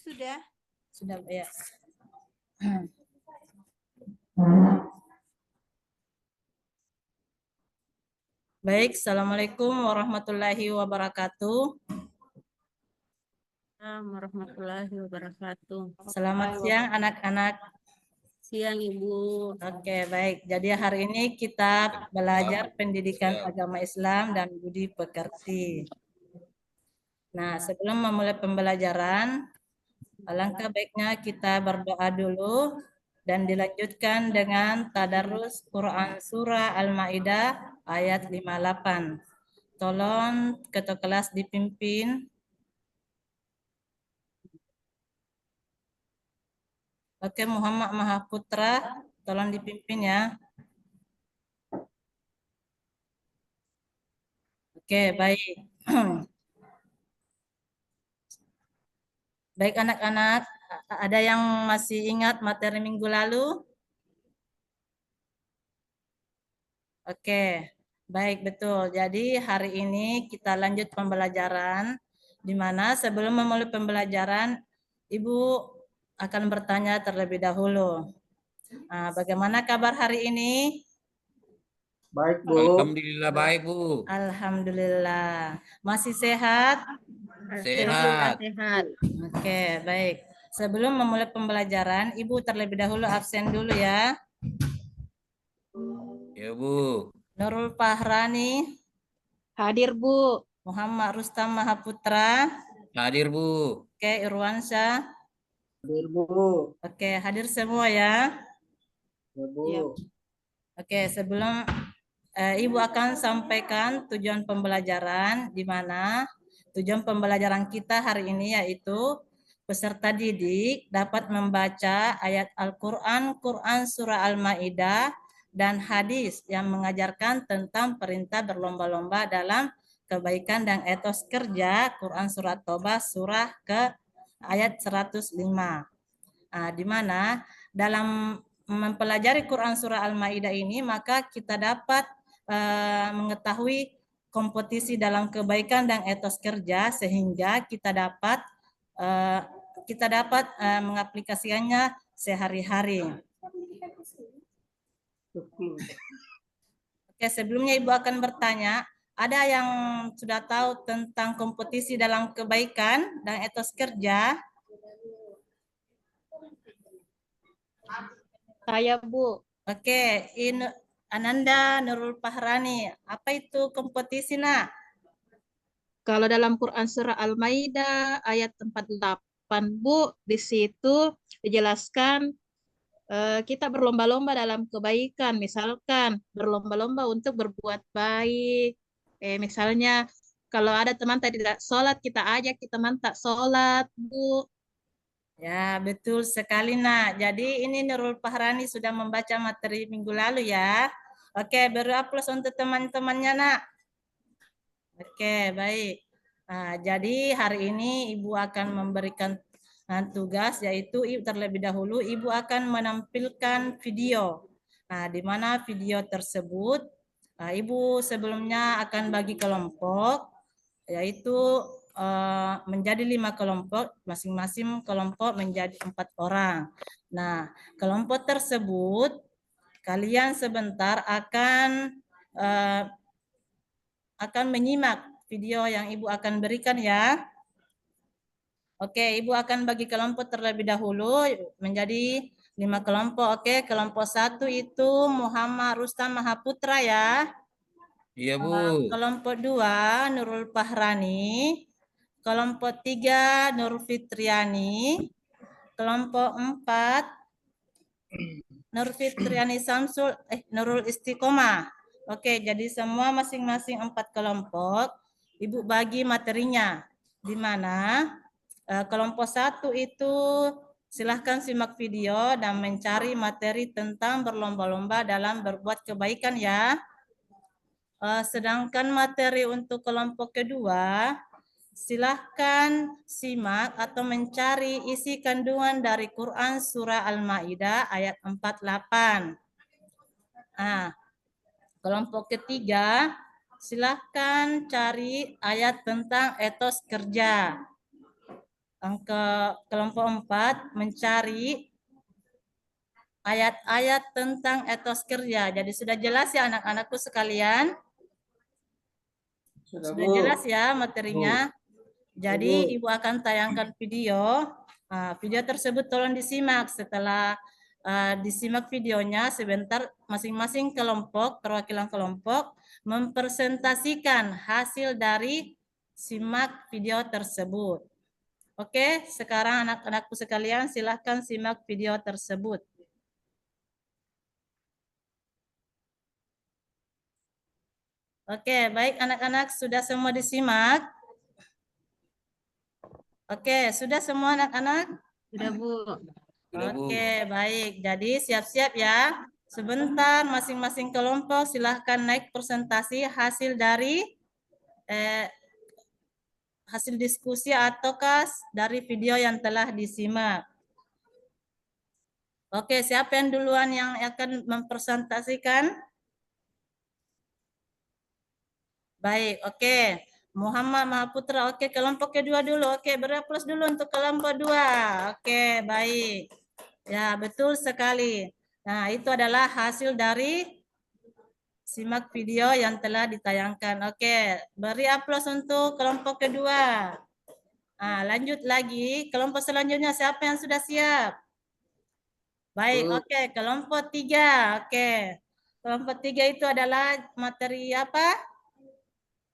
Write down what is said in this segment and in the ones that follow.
Sudah. Sudah ya. Baik, Assalamualaikum warahmatullahi wabarakatuh. Warahmatullahi wabarakatuh. Selamat siang anak-anak. Siang Ibu. Oke, baik. Jadi hari ini kita belajar pendidikan agama Islam dan budi pekerti. Nah, sebelum memulai pembelajaran, alangkah baiknya kita berdoa dulu dan dilanjutkan dengan tadarus Quran Surah Al-Maidah ayat 58. Tolong ketua kelas dipimpin. Oke, Muhammad Mahaputra, tolong dipimpin ya. Oke, baik. Baik anak-anak, ada yang masih ingat materi minggu lalu? Oke, baik betul. Jadi hari ini kita lanjut pembelajaran, di mana sebelum memulai pembelajaran, Ibu akan bertanya terlebih dahulu. Nah, bagaimana kabar hari ini? Baik, Bu. Alhamdulillah baik, Bu. Alhamdulillah. Masih sehat? Sehat. Sehat. Oke, baik. Sebelum memulai pembelajaran, Ibu terlebih dahulu absen dulu ya. Ya, Bu. Nurul Fahrani, Hadir Bu. Muhammad Rustam Mahaputra, Hadir, Bu. oke, Irwansyah. Hadir, Bu. Oke, hadir semua ya. Ya, Bu. Ya. Oke, sebelum Ibu akan sampaikan tujuan pembelajaran, di mana tujuan pembelajaran kita hari ini yaitu peserta didik dapat membaca ayat Al-Quran, Quran Surah Al-Ma'idah, dan hadis yang mengajarkan tentang perintah berlomba-lomba dalam kebaikan dan etos kerja, Quran Surat Taubah surah ke ayat 105. Di mana dalam mempelajari Quran Surah Al-Ma'idah ini, maka kita dapat mengetahui kompetisi dalam kebaikan dan etos kerja, sehingga kita dapat mengaplikasikannya sehari-hari. Oke, sebelumnya Ibu akan bertanya, ada yang sudah tahu tentang kompetisi dalam kebaikan dan etos kerja? Saya Bu. Oke, Ananda Nurul Fahrani, apa itu kompetisi, Nak? Kalau dalam Quran Surah Al-Maidah ayat 48 Bu, di situ dijelaskan kita berlomba-lomba dalam kebaikan. Misalkan berlomba-lomba untuk berbuat baik. Misalnya kalau ada teman tidak sholat, kita ajak teman tak sholat Bu. Ya, betul sekali, Nak. Jadi ini Nurul Fahrani sudah membaca materi minggu lalu ya. Oke, beri aplaus untuk teman-temannya, Nak. Oke, baik. Nah, jadi hari ini Ibu akan memberikan tugas, yaitu terlebih dahulu Ibu akan menampilkan video. Nah, di mana video tersebut Ibu sebelumnya akan bagi kelompok, yaitu menjadi 5 kelompok, masing-masing kelompok menjadi 4 orang. Nah, kelompok tersebut kalian sebentar akan menyimak video yang Ibu akan berikan ya. Oke, Ibu akan bagi kelompok terlebih dahulu menjadi 5 kelompok. Oke, kelompok 1 itu Muhammad Rustam Mahaputra ya. Iya, Bu. Kelompok 2 Nurul Fahrani. Kelompok 3 Nur Fitriani. Kelompok 4 Nur Fitriani Nurul Istiqomah. Oke, jadi semua masing-masing 4 kelompok Ibu bagi materinya. Di mana kelompok 1 itu silahkan simak video dan mencari materi tentang berlomba-lomba dalam berbuat kebaikan ya. Sedangkan materi untuk kelompok kedua, silahkan simak atau mencari isi kandungan dari Quran Surah Al-Ma'idah ayat 48. Nah, kelompok ketiga, silahkan cari ayat tentang etos kerja. kelompok 4 mencari ayat-ayat tentang etos kerja. Jadi sudah jelas ya anak-anakku sekalian? Sudah, Sudah Bu. jelas ya materinya? Jadi Bu. Ibu akan tayangkan video. Video tersebut tolong disimak. Setelah disimak videonya, sebentar masing-masing kelompok, perwakilan kelompok, mempresentasikan hasil dari simak video tersebut. Oke, sekarang anak-anakku sekalian silahkan simak video tersebut. Oke, baik anak-anak, sudah semua disimak? Oke, sudah semua anak-anak? Sudah, Bu. Sudah, Bu. Oke, baik. Jadi siap-siap ya. Sebentar, masing-masing kelompok silahkan naik presentasi hasil dari hasil diskusi ataukah dari video yang telah disimak. Oke, siapa yang duluan yang akan mempresentasikan? Baik, oke. Muhammad Mahaputra, oke. Kelompok kedua dulu, oke. Beri aplaus dulu untuk kelompok 2. Oke, baik. Ya, betul sekali. Nah, itu adalah hasil dari simak video yang telah ditayangkan. Oke, beri aplaus untuk kelompok kedua. Nah, lanjut lagi. Kelompok selanjutnya siapa yang sudah siap? Baik, oke. Kelompok 3. Oke. Kelompok 3 itu adalah materi apa?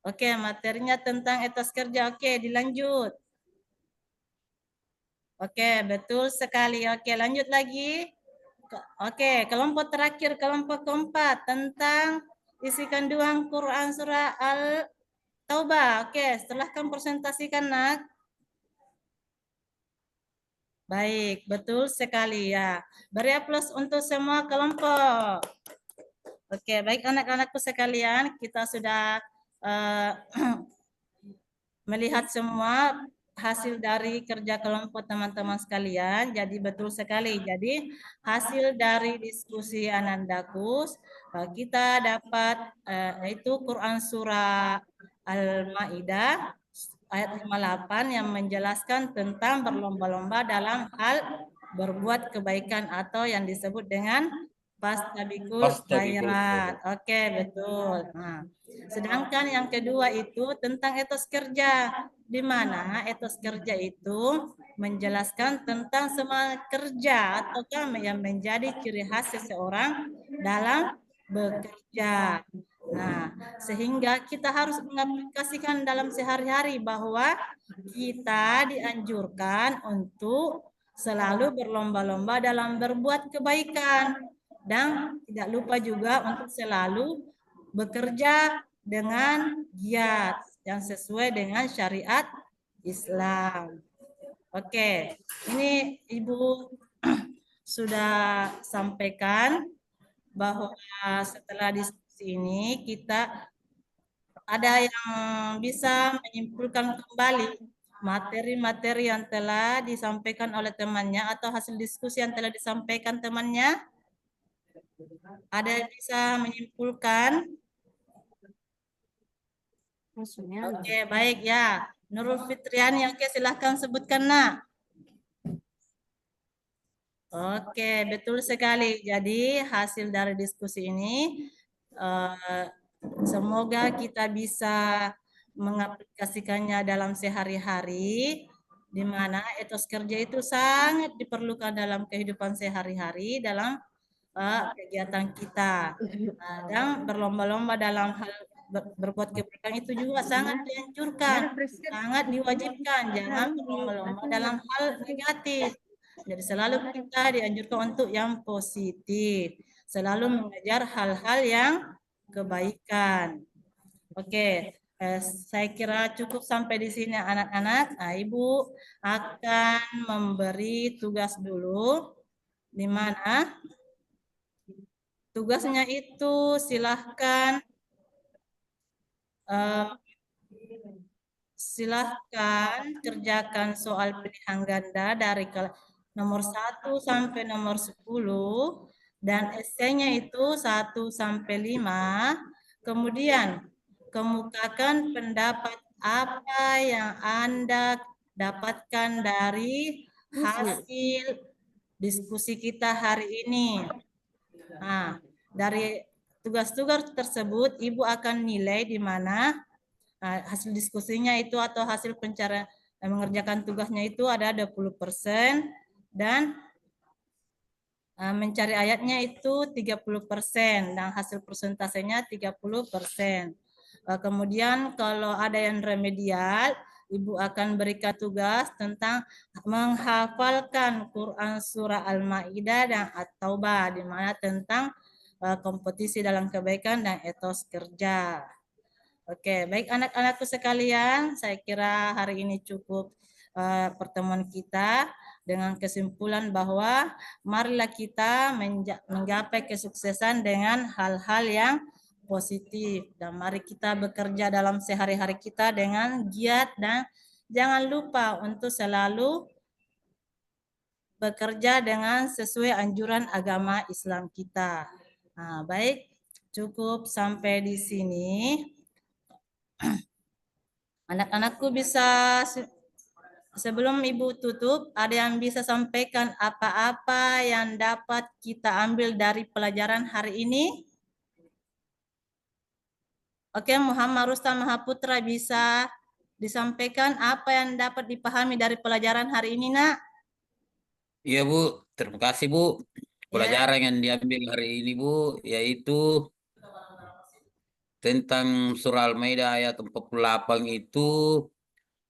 Oke, materinya tentang etos kerja. Oke, dilanjut. Oke, betul sekali. Oke, lanjut lagi. Oke, kelompok terakhir, kelompok keempat tentang isi kandungan Quran surah Al-Taubah. Oke, silahkan presentasikan, Nak. Baik, betul sekali ya. Beri aplaus untuk semua kelompok. Oke, baik anak-anakku sekalian, kita sudah melihat semua hasil dari kerja kelompok teman-teman sekalian. Jadi betul sekali. Jadi hasil dari diskusi Anandakus, kita dapat itu Quran surah Al-Maidah ayat 58 yang menjelaskan tentang berlomba-lomba dalam hal berbuat kebaikan atau yang disebut dengan Fastabiqul khairat. Oke, betul. Nah, sedangkan yang kedua itu tentang etos kerja, di mana etos kerja itu menjelaskan tentang semangat kerja ataukah yang menjadi ciri khas seseorang dalam bekerja. Nah, sehingga kita harus mengaplikasikan dalam sehari-hari bahwa kita dianjurkan untuk selalu berlomba-lomba dalam berbuat kebaikan. Dan tidak lupa juga untuk selalu bekerja dengan giat yang sesuai dengan syariat Islam. Oke, ini Ibu sudah sampaikan bahwa setelah diskusi ini kita ada yang bisa menyimpulkan kembali materi-materi yang telah disampaikan oleh temannya atau hasil diskusi yang telah disampaikan temannya. Ada yang bisa menyimpulkan? Oke, baik ya. Nurul Fitriani, oke silahkan sebutkan, Nak. Oke, betul sekali. Jadi hasil dari diskusi ini semoga kita bisa mengaplikasikannya dalam sehari-hari, di mana etos kerja itu sangat diperlukan dalam kehidupan sehari-hari, dalam kegiatan kita. Dan berlomba-lomba dalam hal berbuat kebaikan itu juga sangat dianjurkan, sangat diwajibkan. Jangan berlomba-lomba dalam hal negatif. Jadi selalu kita dianjurkan untuk yang positif. Selalu mengejar hal-hal yang kebaikan. Oke, saya kira cukup sampai di sini anak-anak. Nah, Ibu akan memberi tugas dulu. Di mana tugasnya itu silahkan kerjakan soal pilihan ganda dari nomor 1 sampai nomor 10 dan esainya itu 1 sampai 5. Kemudian kemukakan pendapat apa yang Anda dapatkan dari hasil diskusi kita hari ini. Nah, dari tugas-tugas tersebut, Ibu akan nilai di mana hasil diskusinya itu atau hasil pencarian mengerjakan tugasnya itu ada 20% dan mencari ayatnya itu 30% dan hasil persentasenya 30%. Kemudian kalau ada yang remedial, Ibu akan berikan tugas tentang menghafalkan Quran Surah Al-Ma'idah dan At-Taubah, di mana tentang kompetisi dalam kebaikan dan etos kerja. Oke, baik anak-anakku sekalian, saya kira hari ini cukup pertemuan kita dengan kesimpulan bahwa marilah kita menggapai kesuksesan dengan hal-hal yang positif dan mari kita bekerja dalam sehari-hari kita dengan giat dan jangan lupa untuk selalu bekerja dengan sesuai anjuran agama Islam kita. Nah, baik, cukup sampai di sini. Anak-anakku bisa, sebelum Ibu tutup, ada yang bisa sampaikan apa-apa yang dapat kita ambil dari pelajaran hari ini? Oke, Muhammad Rustam Mahaputra bisa disampaikan apa yang dapat dipahami dari pelajaran hari ini, Nak? Iya Bu, terima kasih Bu. Pelajaran yang diambil hari ini Bu, yaitu tentang surah Al-Maidah ayat 48 itu,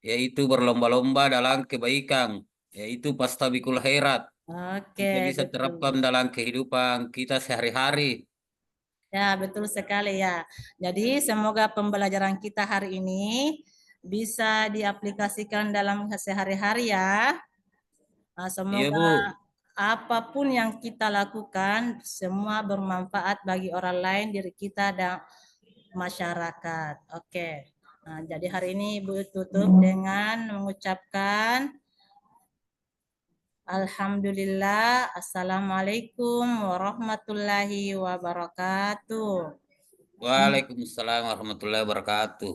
yaitu berlomba-lomba dalam kebaikan, yaitu fastabiqul khairat. Oke, Kita bisa betul. terapkan dalam kehidupan kita sehari-hari. Ya, betul sekali ya. Jadi semoga pembelajaran kita hari ini bisa diaplikasikan dalam sehari-hari ya. Iya Semoga Bu. apapun yang kita lakukan semua bermanfaat bagi orang lain, diri kita dan masyarakat. Oke. Nah, jadi hari ini Ibu tutup dengan mengucapkan Alhamdulillah. Assalamualaikum warahmatullahi wabarakatuh. Waalaikumsalam warahmatullahi wabarakatuh.